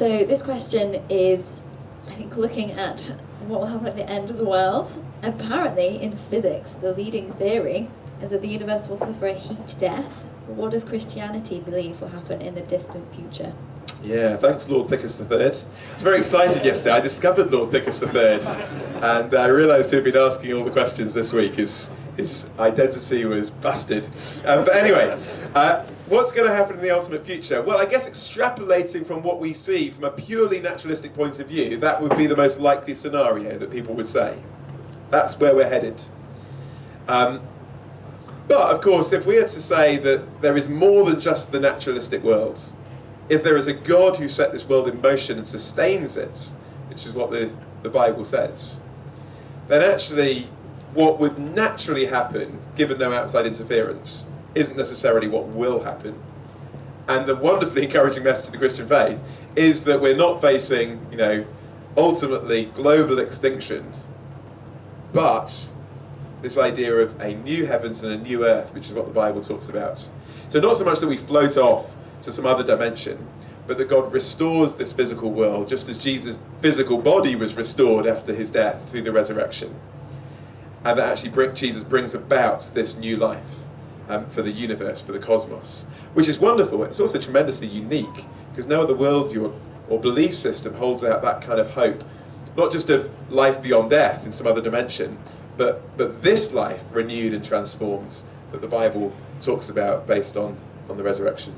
So this question is, I think, looking at what will happen at the end of the world. Apparently, in physics, the leading theory is that the universe will suffer a heat death. What does Christianity believe will happen in the distant future? Yeah, thanks Lord Thickus III. I was very excited yesterday. I discovered Lord Thickus III, and I realised who'd been asking all the questions this week. His identity was busted. But anyway, what's going to happen in the ultimate future? Well, I guess extrapolating from what we see from a purely naturalistic point of view, that would be the most likely scenario that people would say. That's where we're headed. But, of course, if we are to say that there is more than just the naturalistic world, if there is a God who set this world in motion and sustains it, which is what the Bible says, then actually what would naturally happen, given no outside interference, isn't necessarily what will happen. And the wonderfully encouraging message of the Christian faith is that we're not facing, ultimately global extinction, but this idea of a new heavens and a new earth, which is what the Bible talks about. So not so much that we float off to some other dimension, but that God restores this physical world, just as Jesus' physical body was restored after his death through the resurrection. And that actually Jesus brings about this new life for the universe, for the cosmos, which is wonderful. It's also tremendously unique, because no other worldview or belief system holds out that kind of hope, not just of life beyond death in some other dimension, but this life renewed and transformed that the Bible talks about based on the resurrection.